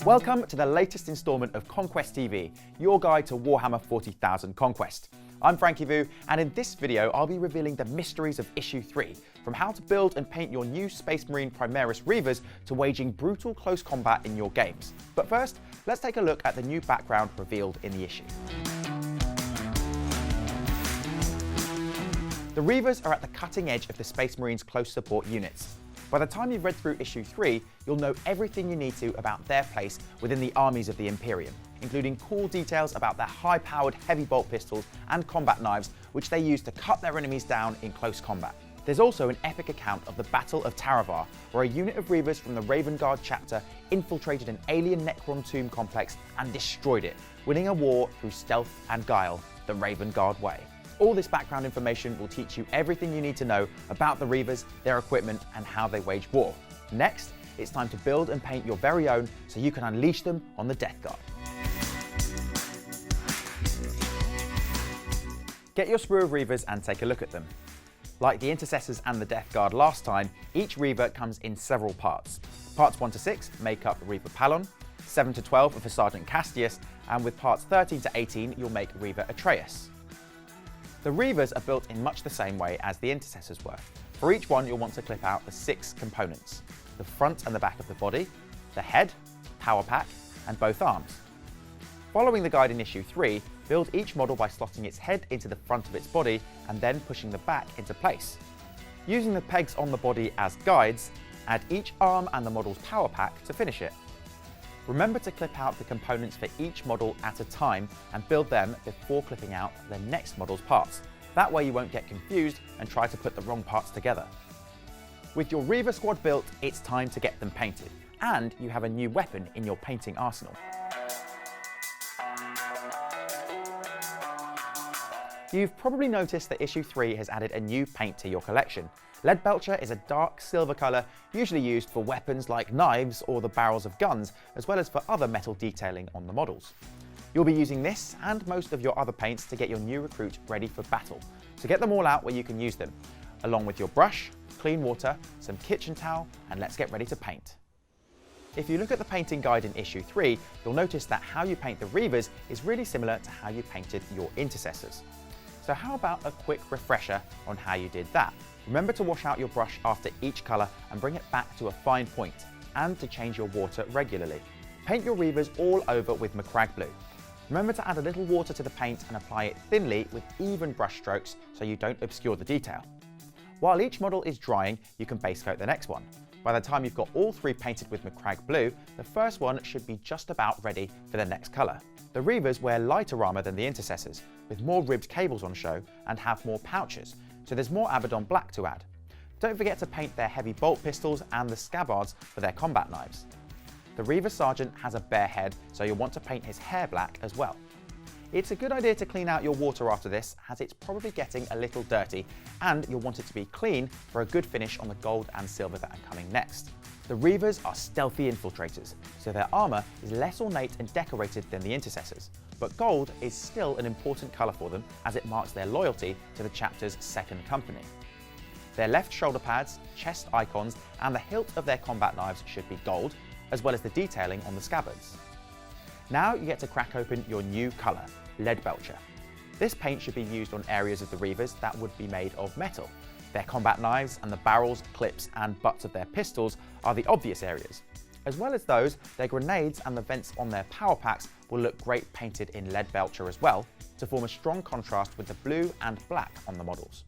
Welcome to the latest instalment of Conquest TV, your guide to Warhammer 40,000 Conquest. I'm Frankie Vu, and in this video I'll be revealing the mysteries of Issue 3, from how to build and paint your new Space Marine Primaris Reavers to waging brutal close combat in your games. But first, let's take a look at the new background revealed in the issue. The Reavers are at the cutting edge of the Space Marines' close support units. By the time you've read through Issue 3, you'll know everything you need to about their place within the armies of the Imperium, including cool details about their high-powered heavy bolt pistols and combat knives, which they use to cut their enemies down in close combat. There's also an epic account of the Battle of Taravar, where a unit of Reavers from the Raven Guard chapter infiltrated an alien Necron tomb complex and destroyed it, winning a war through stealth and guile, the Raven Guard way. All this background information will teach you everything you need to know about the Reavers, their equipment, and how they wage war. Next, it's time to build and paint your very own so you can unleash them on the Death Guard. Get your sprue of Reavers and take a look at them. Like the Intercessors and the Death Guard last time, each Reaver comes in several parts. Parts 1 to 6 make up the Reaver Palon, 7 to 12 are for Sergeant Castius, and with parts 13 to 18 you'll make Reaver Atreus. The Reavers are built in much the same way as the Intercessors were. For each one, you'll want to clip out the 6 components: the front and the back of the body, the head, power pack, and both arms. Following the guide in Issue 3, build each model by slotting its head into the front of its body and then pushing the back into place. Using the pegs on the body as guides, add each arm and the model's power pack to finish it. Remember to clip out the components for each model at a time and build them before clipping out the next model's parts. That way you won't get confused and try to put the wrong parts together. With your Reaver squad built, it's time to get them painted, and you have a new weapon in your painting arsenal. You've probably noticed that Issue 3 has added a new paint to your collection. Leadbelcher is a dark silver colour usually used for weapons like knives or the barrels of guns, as well as for other metal detailing on the models. You'll be using this and most of your other paints to get your new recruit ready for battle, so get them all out where you can use them, along with your brush, clean water, some kitchen towel, and let's get ready to paint. If you look at the painting guide in Issue 3, you'll notice that how you paint the Reavers is really similar to how you painted your Intercessors. So how about a quick refresher on how you did that? Remember to wash out your brush after each colour and bring it back to a fine point, and to change your water regularly. Paint your Reavers all over with Macragge Blue. Remember to add a little water to the paint and apply it thinly with even brush strokes so you don't obscure the detail. While each model is drying, you can base coat the next one. By the time you've got all 3 painted with Macragge Blue, the first one should be just about ready for the next colour. The Reavers wear lighter armour than the Intercessors, with more ribbed cables on show and have more pouches, so there's more Abaddon Black to add. Don't forget to paint their heavy bolt pistols and the scabbards for their combat knives. The Reaver Sergeant has a bare head, so you'll want to paint his hair black as well. It's a good idea to clean out your water after this, as it's probably getting a little dirty, and you'll want it to be clean for a good finish on the gold and silver that are coming next. The Reavers are stealthy infiltrators, so their armour is less ornate and decorated than the Intercessors, but gold is still an important colour for them as it marks their loyalty to the chapter's second company. Their left shoulder pads, chest icons, and the hilt of their combat knives should be gold, as well as the detailing on the scabbards. Now you get to crack open your new colour, Leadbelcher. This paint should be used on areas of the Reavers that would be made of metal. Their combat knives and the barrels, clips, and butts of their pistols are the obvious areas. As well as those, their grenades and the vents on their power packs will look great painted in Leadbelcher as well, to form a strong contrast with the blue and black on the models.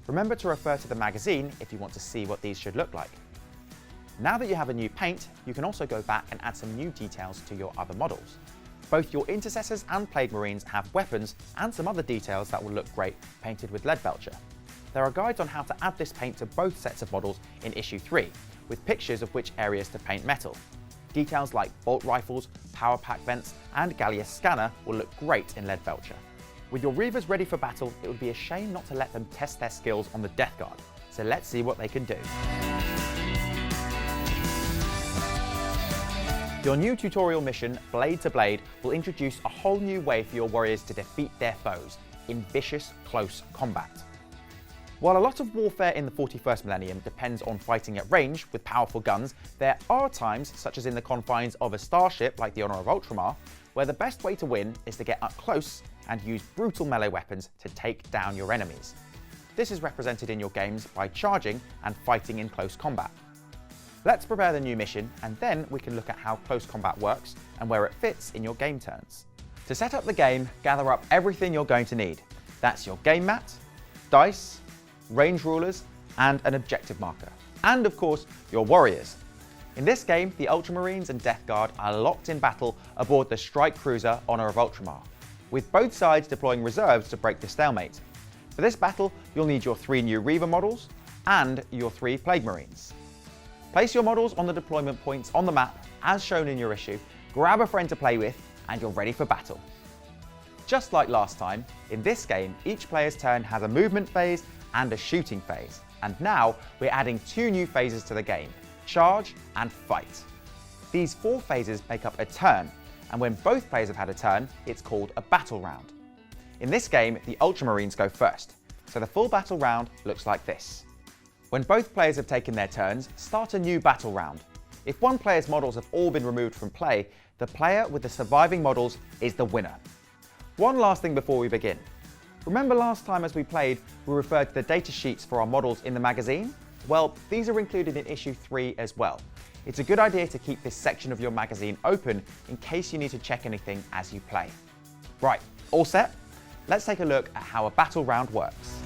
Remember to refer to the magazine if you want to see what these should look like. Now that you have a new paint, you can also go back and add some new details to your other models. Both your Intercessors and Plague Marines have weapons and some other details that will look great painted with Leadbelcher. There are guides on how to add this paint to both sets of models in Issue 3, with pictures of which areas to paint metal. Details like bolt rifles, power pack vents, and Gallius scanner will look great in Leadbelcher. With your Reavers ready for battle, it would be a shame not to let them test their skills on the Death Guard, so let's see what they can do. Your new tutorial mission, Blade to Blade, will introduce a whole new way for your warriors to defeat their foes in vicious, close combat. While a lot of warfare in the 41st millennium depends on fighting at range with powerful guns, there are times, such as in the confines of a starship like the Honor of Ultramar, where the best way to win is to get up close and use brutal melee weapons to take down your enemies. This is represented in your games by charging and fighting in close combat. Let's prepare the new mission, and then we can look at how close combat works and where it fits in your game turns. To set up the game, gather up everything you're going to need. That's your game mat, dice, range rulers, and an objective marker. And of course, your warriors. In this game, the Ultramarines and Death Guard are locked in battle aboard the strike cruiser Honor of Ultramar, with both sides deploying reserves to break the stalemate. For this battle, you'll need your 3 new Reaver models and your 3 Plague Marines. Place your models on the deployment points on the map as shown in your issue, grab a friend to play with, and you're ready for battle. Just like last time, in this game, each player's turn has a movement phase and a shooting phase. And now we're adding 2 new phases to the game, charge and fight. These 4 phases make up a turn, and when both players have had a turn, it's called a battle round. In this game, the Ultramarines go first, so the full battle round looks like this. When both players have taken their turns, start a new battle round. If one player's models have all been removed from play, the player with the surviving models is the winner. One last thing before we begin. Remember last time as we played, we referred to the data sheets for our models in the magazine? Well, these are included in issue 3 as well. It's a good idea to keep this section of your magazine open in case you need to check anything as you play. Right, all set? Let's take a look at how a battle round works.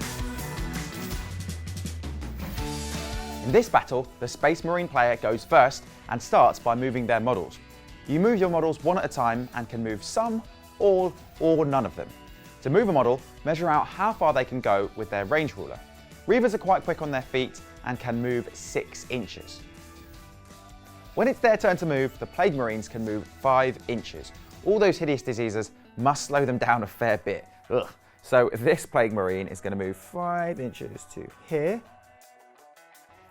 In this battle, the Space Marine player goes first and starts by moving their models. You move your models one at a time and can move some, all, or none of them. To move a model, measure out how far they can go with their range ruler. Reavers are quite quick on their feet and can move 6 inches. When it's their turn to move, the Plague Marines can move 5 inches. All those hideous diseases must slow them down a fair bit. Ugh. So this Plague Marine is going to move 5 inches to here.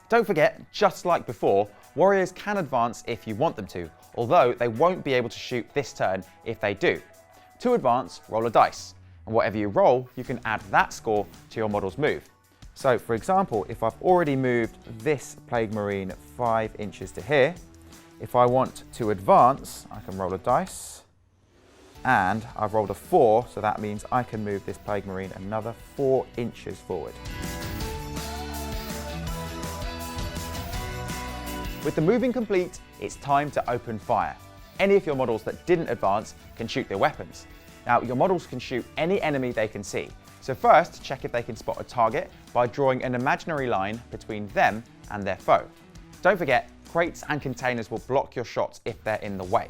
Don't forget, just like before, warriors can advance if you want them to, although they won't be able to shoot this turn if they do. To advance, roll a dice, and whatever you roll, you can add that score to your model's move. So for example, if I've already moved this Plague Marine 5 inches to here, if I want to advance, I can roll a dice, and I've rolled a 4, so that means I can move this Plague Marine another 4 inches forward. With the moving complete, it's time to open fire. Any of your models that didn't advance can shoot their weapons. Now, your models can shoot any enemy they can see. So first, check if they can spot a target by drawing an imaginary line between them and their foe. Don't forget, crates and containers will block your shots if they're in the way.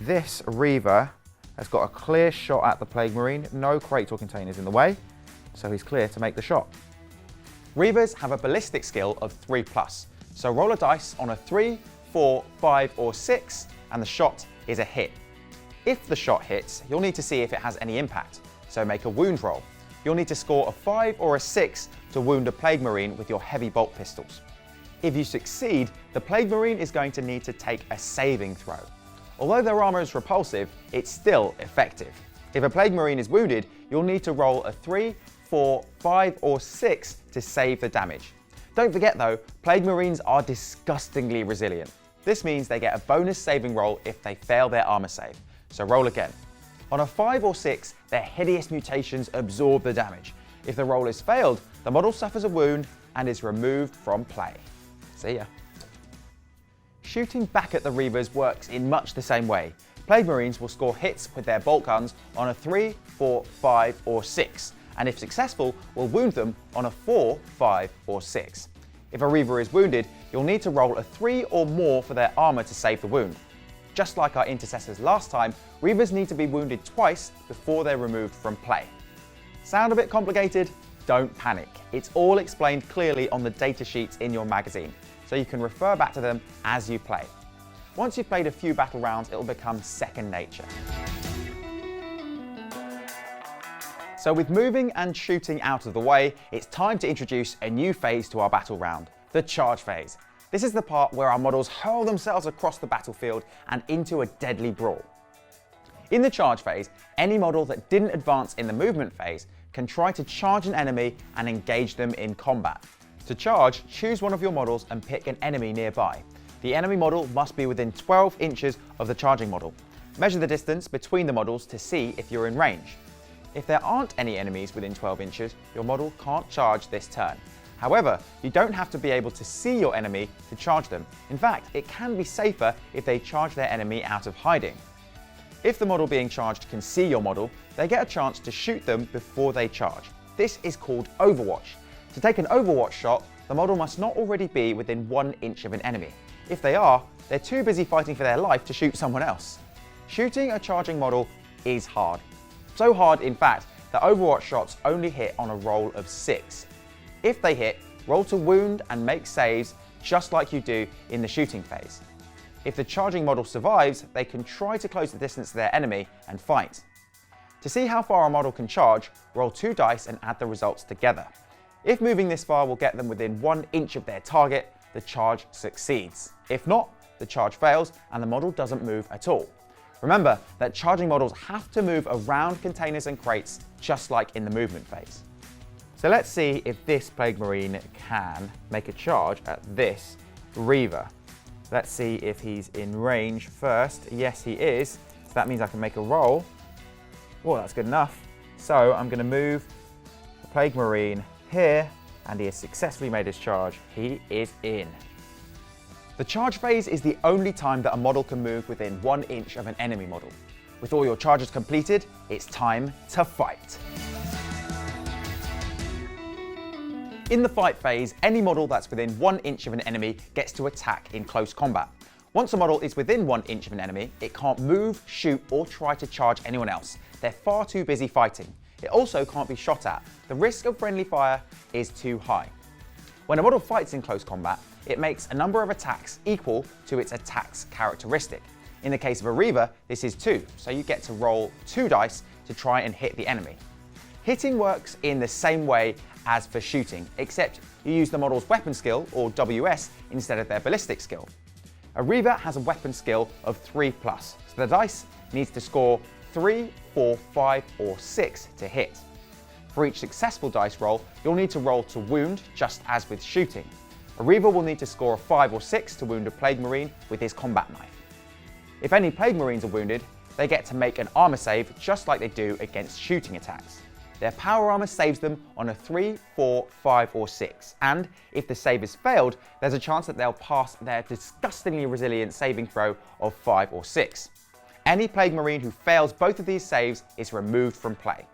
This Reaver has got a clear shot at the Plague Marine, no crates or containers in the way, so he's clear to make the shot. Reavers have a ballistic skill of 3+, so roll a dice on a 3, 4, 5 or 6 and the shot is a hit. If the shot hits, you'll need to see if it has any impact, so make a wound roll. You'll need to score a 5 or a 6 to wound a Plague Marine with your heavy bolt pistols. If you succeed, the Plague Marine is going to need to take a saving throw. Although their armor is repulsive, it's still effective. If a Plague Marine is wounded, you'll need to roll a 3, 4, 5 or 6 to save the damage. Don't forget though, Plague Marines are disgustingly resilient. This means they get a bonus saving roll if they fail their armor save, so roll again. On a 5 or 6, their hideous mutations absorb the damage. If the roll is failed, the model suffers a wound and is removed from play. See ya. Shooting back at the Reavers works in much the same way. Plague Marines will score hits with their bolt guns on a 3, 4, 5 or 6, and if successful, will wound them on a 4, 5 or 6. If a Reaver is wounded, you'll need to roll a 3 or more for their armor to save the wound. Just like our intercessors last time, Reavers need to be wounded twice before they're removed from play. Sound a bit complicated? Don't panic. It's all explained clearly on the data sheets in your magazine, so you can refer back to them as you play. Once you've played a few battle rounds, it'll become second nature. So with moving and shooting out of the way, it's time to introduce a new phase to our battle round, the charge phase. This is the part where our models hurl themselves across the battlefield and into a deadly brawl. In the charge phase, any model that didn't advance in the movement phase can try to charge an enemy and engage them in combat. To charge, choose one of your models and pick an enemy nearby. The enemy model must be within 12 inches of the charging model. Measure the distance between the models to see if you're in range. If there aren't any enemies within 12 inches, your model can't charge this turn. However, you don't have to be able to see your enemy to charge them. In fact, it can be safer if they charge their enemy out of hiding. If the model being charged can see your model, they get a chance to shoot them before they charge. This is called Overwatch. To take an Overwatch shot, the model must not already be within 1 inch of an enemy. If they are, they're too busy fighting for their life to shoot someone else. Shooting a charging model is hard. So hard, in fact, that Overwatch shots only hit on a roll of 6. If they hit, roll to wound and make saves just like you do in the shooting phase. If the charging model survives, they can try to close the distance to their enemy and fight. To see how far a model can charge, roll 2 dice and add the results together. If moving this far will get them within 1 inch of their target, the charge succeeds. If not, the charge fails and the model doesn't move at all. Remember that charging models have to move around containers and crates just like in the movement phase. So let's see if this Plague Marine can make a charge at this Reaver. Let's see if he's in range first. Yes, he is. So that means I can make a roll. Oh, that's good enough. So I'm going to move the Plague Marine here, and he has successfully made his charge. He is in. The charge phase is the only time that a model can move within 1 inch of an enemy model. With all your charges completed, it's time to fight. In the fight phase, any model that's within 1 inch of an enemy gets to attack in close combat. Once a model is within 1 inch of an enemy, it can't move, shoot, or try to charge anyone else. They're far too busy fighting. It also can't be shot at. The risk of friendly fire is too high. When a model fights in close combat, it makes a number of attacks equal to its attack's characteristic. In the case of a Reaver, this is 2, so you get to roll 2 dice to try and hit the enemy. Hitting works in the same way as for shooting, except you use the model's weapon skill, or WS, instead of their ballistic skill. A Reaver has a weapon skill of 3+, so the dice needs to score 3, 4, 5, or 6 to hit. For each successful dice roll, you'll need to roll to wound, just as with shooting. A Reaver will need to score a 5 or 6 to wound a Plague Marine with his combat knife. If any Plague Marines are wounded, they get to make an armor save just like they do against shooting attacks. Their power armor saves them on a 3, 4, 5, or 6, and if the save is failed, there's a chance that they'll pass their disgustingly resilient saving throw of 5 or 6. Any Plague Marine who fails both of these saves is removed from play.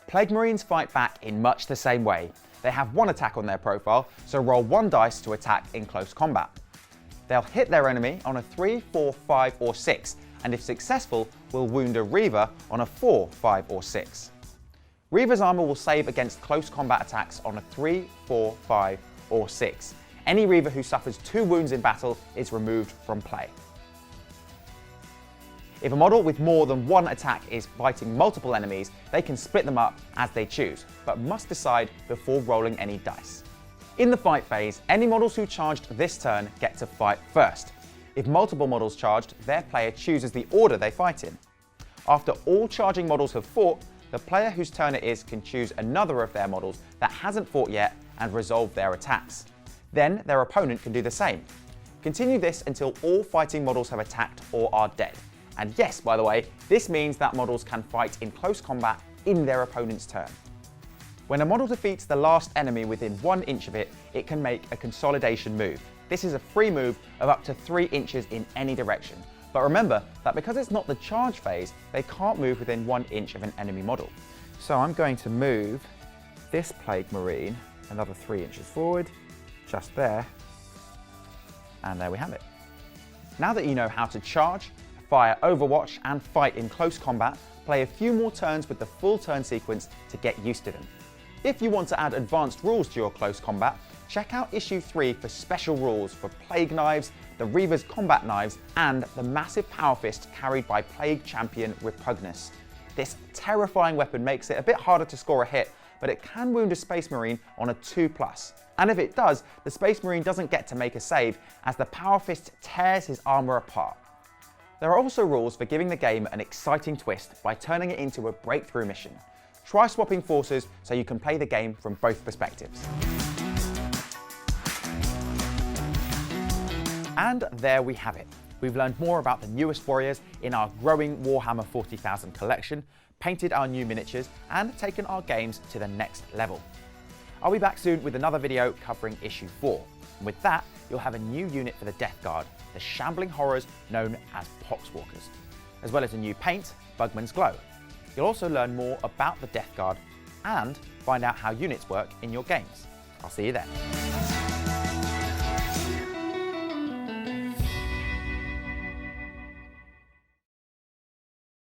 Plague Marines fight back in much the same way. They have 1 attack on their profile, so roll 1 dice to attack in close combat. They'll hit their enemy on a 3, 4, 5, or 6, and if successful, will wound a Reaver on a 4, 5, or 6. Reaver's armor will save against close combat attacks on a 3, 4, 5, or 6. Any Reaver who suffers 2 wounds in battle is removed from play. If a model with more than 1 attack is fighting multiple enemies, they can split them up as they choose, but must decide before rolling any dice. In the fight phase, any models who charged this turn get to fight first. If multiple models charged, their player chooses the order they fight in. After all charging models have fought, the player whose turn it is can choose another of their models that hasn't fought yet and resolve their attacks. Then their opponent can do the same. Continue this until all fighting models have attacked or are dead. And yes, by the way, this means that models can fight in close combat in their opponent's turn. When a model defeats the last enemy within 1 inch of it, it can make a consolidation move. This is a free move of up to 3 inches in any direction. But remember that because it's not the charge phase, they can't move within 1 inch of an enemy model. So I'm going to move this Plague Marine another 3 inches forward, just there, and there we have it. Now that you know how to charge, fire Overwatch, and fight in close combat, play a few more turns with the full turn sequence to get used to them. If you want to add advanced rules to your close combat, check out issue 3 for special rules for Plague Knives, the Reaver's combat knives, and the massive power fist carried by Plague champion Repugnus. This terrifying weapon makes it a bit harder to score a hit, but it can wound a Space Marine on a 2+. And if it does, the Space Marine doesn't get to make a save, as the power fist tears his armor apart. There are also rules for giving the game an exciting twist by turning it into a breakthrough mission. Try swapping forces so you can play the game from both perspectives. And there we have it. We've learned more about the newest warriors in our growing Warhammer 40,000 collection, painted our new miniatures, and taken our games to the next level. I'll be back soon with another video covering issue 4. And with that, you'll have a new unit for the Death Guard, the shambling horrors known as Poxwalkers, as well as a new paint, Bugman's Glow. You'll also learn more about the Death Guard and find out how units work in your games. I'll see you then.